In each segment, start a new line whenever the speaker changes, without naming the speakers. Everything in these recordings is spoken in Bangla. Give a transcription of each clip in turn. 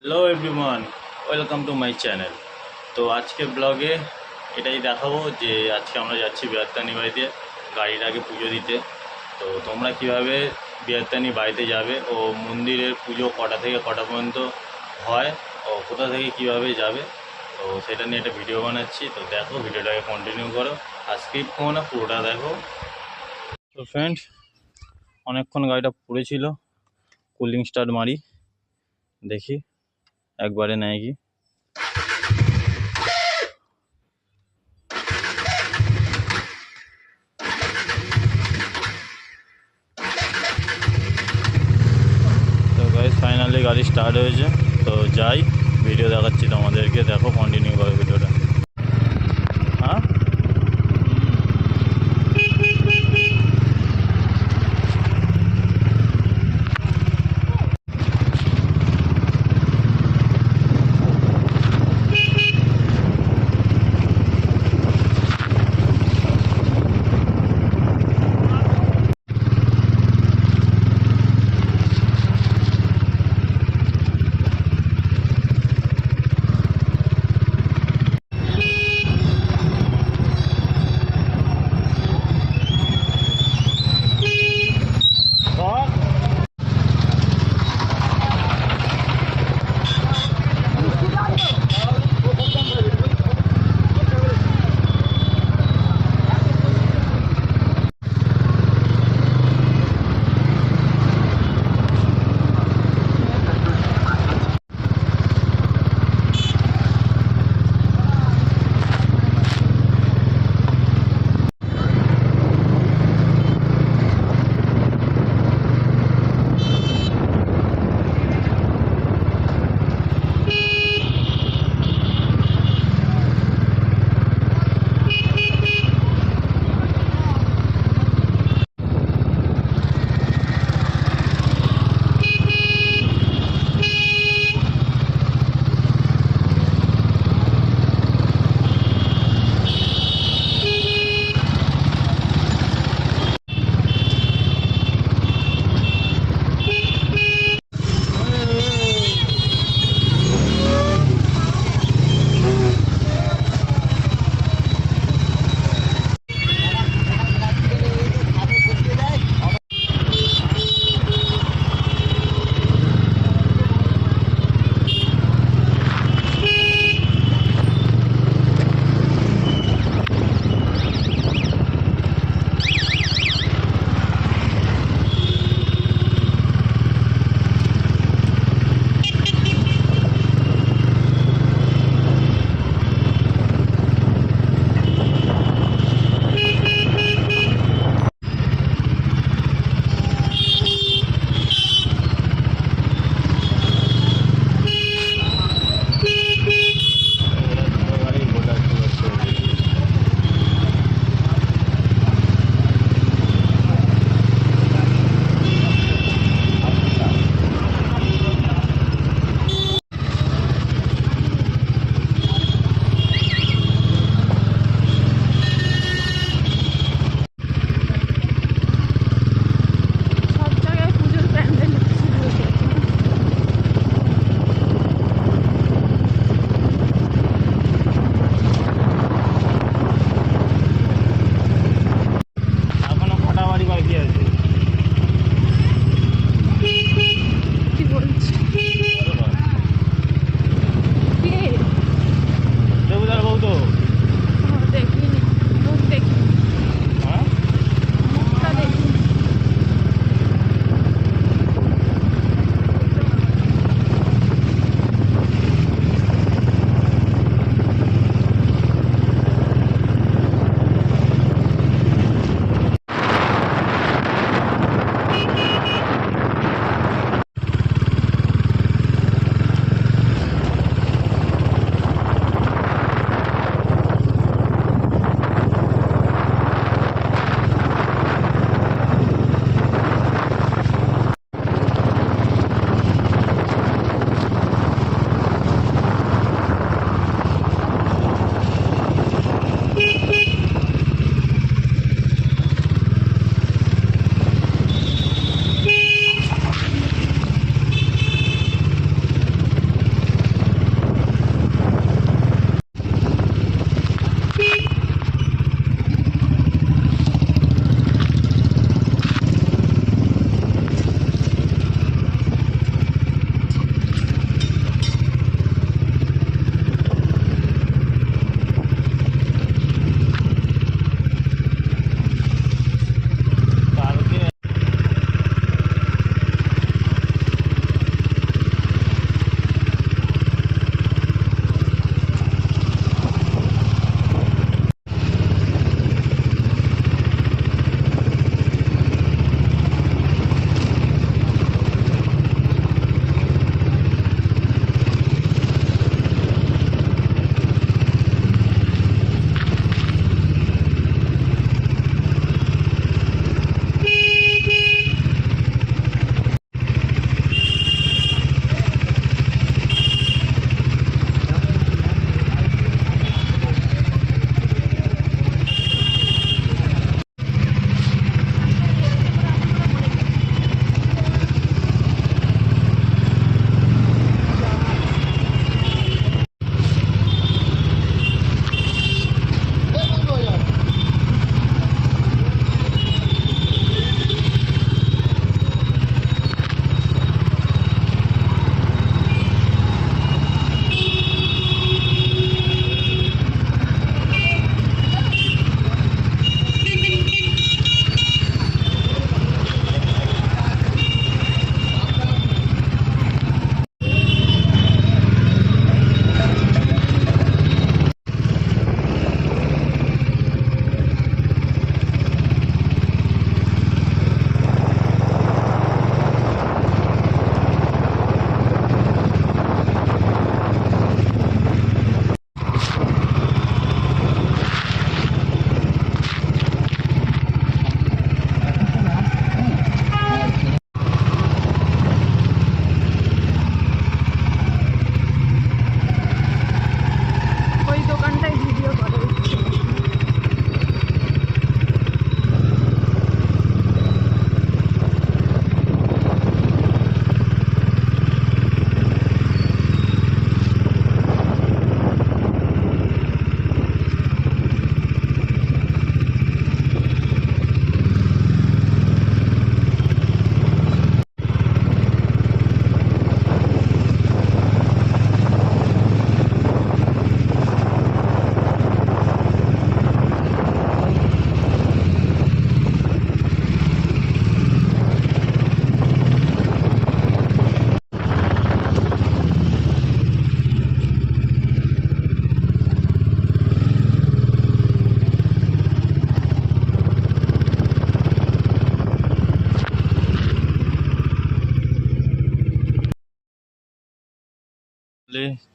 Hello everyone, welcome to my channel. তো আজকে ব্লগে এটাই দেখাবো যে আজকে আমরা যাচ্ছি বিয়াত্তানি বাড়িতে গাড়ির আগে পুজো দিতে। তো তোমরা কিভাবে বিয়াত্তানি বাড়িতে যাবে ও মন্দিরের পুজো কটা থেকে কটা পর্যন্ত হয় ও কোথা থেকে কিভাবে যাবে, তো সেটা নিয়ে একটা ভিডিও বানাচ্ছি। তো দেখো, ভিডিওটাকে কন্টিনিউ করো আর স্কিপ করো না, পুরোটা দেখো। তো ফ্রেন্ড, অনেকক্ষণ গাড়িটা পড়েছিল, কুলিং স্টার্ট মারি, দেখি একবারে নেয় কি। তো গাইস ফাইনালি গাড়ি স্টার্ট হয়েছে। তো যাই, ভিডিও দেখাচ্ছি তোমাদেরকে, দেখো কন্টিনিউ করো ভিডিওটা। হ্যাঁ,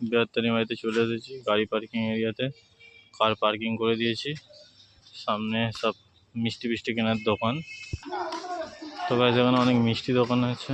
বৃহত্তনী বাড়িতে চলে এসেছি। গাড়ি পার্কিং এরিয়াতে কার পার্কিং করে দিয়েছি। সামনে সব মিষ্টি ফিষ্টি কেনার দোকান। তো গাইস এখানে অনেক মিষ্টি দোকান আছে।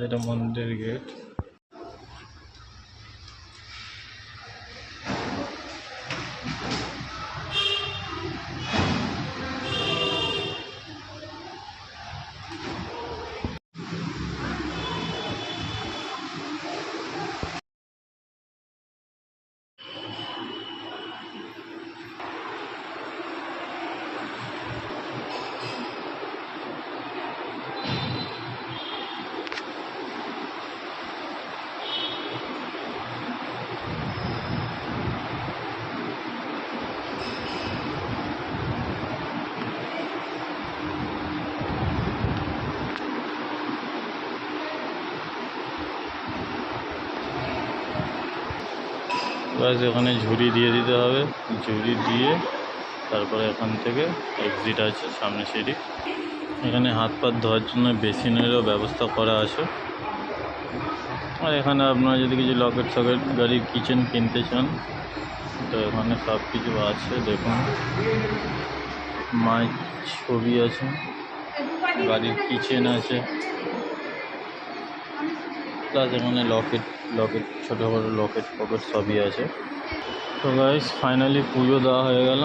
এটা মন্দির গেট। গাইস এখানে ঝুড়ি দিয়ে দিতে হবে। ঝুড়ি দিয়ে তারপরে এখান থেকে এক্সিট আছে, সামনে সিঁড়ি। এখানে হাত পা ধোয়ার জন্য বেসিনেরও ব্যবস্থা করা আছে। আর এখানে আপনারা যদি কিছু লকেট সকেট গাড়ির কিচেন কিনতে চান তো এখানে সব কিছু আছে। দেখুন মায়ের ছবি আছে, গাড়ির কিচেন আছে, প্লাস এখানে লকেট ছোটো বড়ো লকেট ফকেট সবই আছে। তো গাইস ফাইনালি পুজো দেওয়া হয়ে গেল।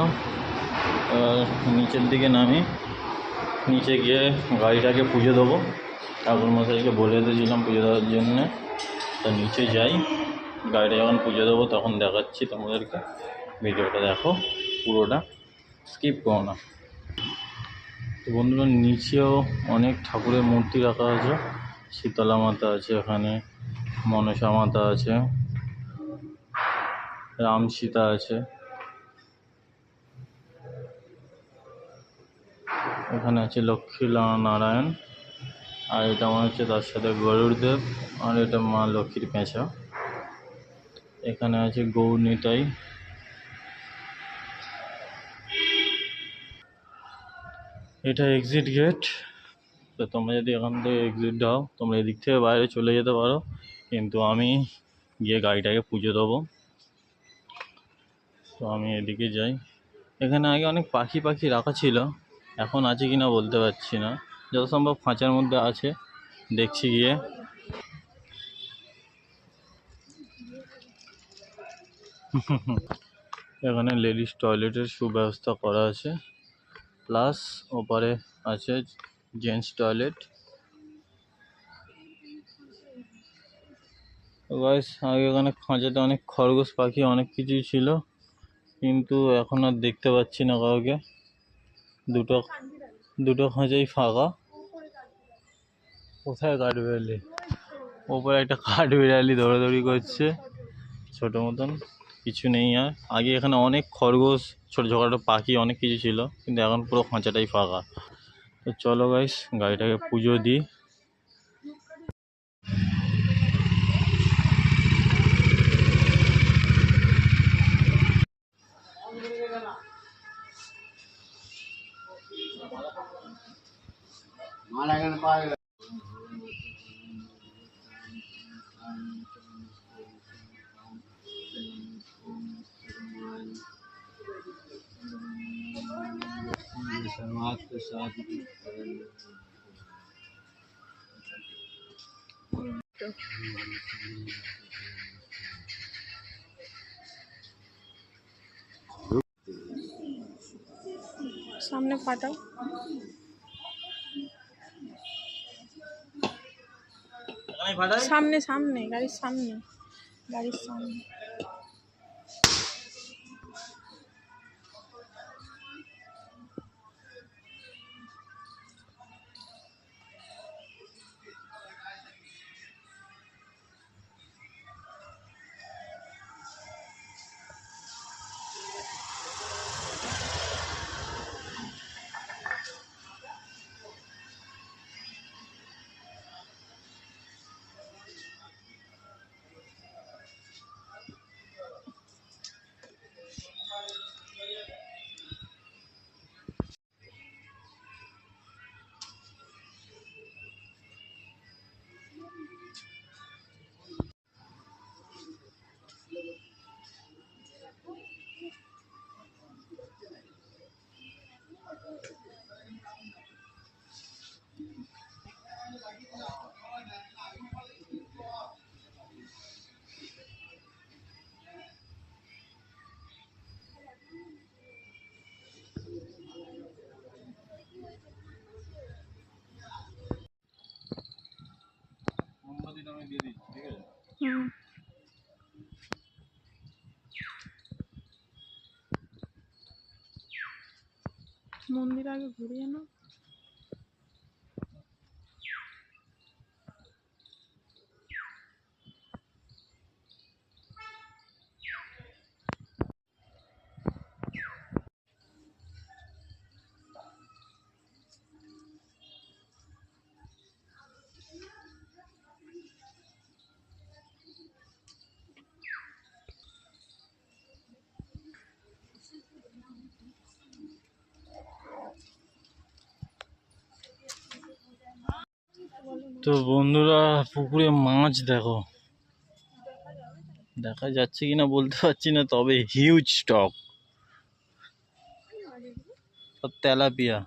নিচের দিকে নামি, নিচে গিয়ে গাড়িটাকে পুজো দেবো। ঠাকুর মশাইকে বলে দিয়েছিলাম পুজো দেওয়ার জন্যে। তো নিচে যাই, গাড়িটা যখন পুজো দেবো তখন দেখাচ্ছি তোমাদেরকে। ভিডিওটা দেখো পুরোটা, স্কিপ করো না। তো বন্ধুরা নিচেও অনেক ঠাকুরের মূর্তি রাখা আছে। শীতলা মাতা আছে, এখানে মনসা মাতা আছে, রাম সীতা আছে, এখানে আছে লক্ষ্মী নারায়ণ, আর এটা মনে হচ্ছে তার সাথে গরুড়দেব, আর এটা মা লক্ষ্মীর পেঁচা। এখানে আছে গৌর নিতাই। এটা এক্সিট গেট। তো তোমরা যদি এখান থেকে এক্সিট দাও তোমরা এদিক থেকে বাইরে চলে যেতে পারো, কিন্তু আমি গিয়ে গাড়িটাকে পুজো দেবো। তো আমি এদিকে যাই। এখানে আগে অনেক পাখি রাখা ছিল, এখন আছে কি না বলতে পারছি না। যত সম্ভব খাঁচার মধ্যে আছে, দেখছি গিয়ে। এখানে লেডিস টয়লেটের সুব্যবস্থা করা আছে, প্লাস ওপারে আছে জেন্টস টয়লেট। গাইস আগে এখানে খাঁচাতে অনেক খরগোশ পাখি অনেক কিছুই ছিল, কিন্তু এখন আর দেখতে পাচ্ছি না কাউকে। দুটো খাঁচাই ফাঁকা। কোথায় কাঠবিড়ালি? ওপরে একটা কাঠবিড়ালি দৌড়াদৌড়ি করছে, ছোটো মতন, কিছু নেই আর। আগে এখানে অনেক খরগোশ ছোটো ছোটো পাখি অনেক কিছু ছিল, কিন্তু এখন পুরো খাঁচাটাই ফাঁকা। তো চলো গাইস গাড়িটাকে পুজো দিই।
সামনে ফাটাও। সামনে সামনে গাড়ির সামনে, গাড়ির সামনে। হুম মন্দির আগে ঘুরিয়ে না।
তো বন্ধুরা, পুকুরে মাছ দেখো, দেখা যাচ্ছে কিনা বলতে পারছি না, তবে হিউজ স্টক। সব তেলাপিয়া,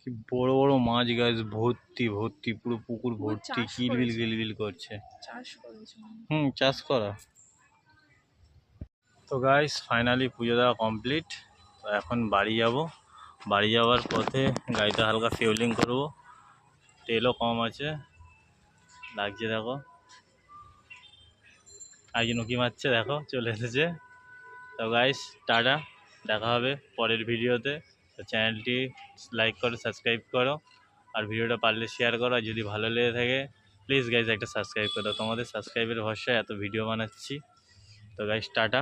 কি বড় বড় মাছ গাছ, ভর্তি ভর্তি, পুরো পুকুর ভর্তি, কিলবিল কিলবিল করছে।
চাষ করেছে।
চাষ করা। তো গাইস, ফাইনালি পুজো দেওয়া কমপ্লিট। তো এখন বাড়ি যাব। বাড়ি যাওয়ার পথে গাড়িটা হালকা ফিউলিং করব, তেলও কম আছে, লাগছে দেখো। আজ নুকি মারছে দেখো, চলে এসেছে। তো গাইস, টাটা, দেখা হবে পরের ভিডিওতে। তো চ্যানেলটি লাইক করো, সাবস্ক্রাইব করো, আর ভিডিওটা পারলে শেয়ার করো। আর যদি ভালো লেগে থাকে প্লিজ গাইস একটা সাবস্ক্রাইব করো। তোমাদের সাবস্ক্রাইবের ভরসায় এত ভিডিও বানাচ্ছি। তো গাইস, টাটা।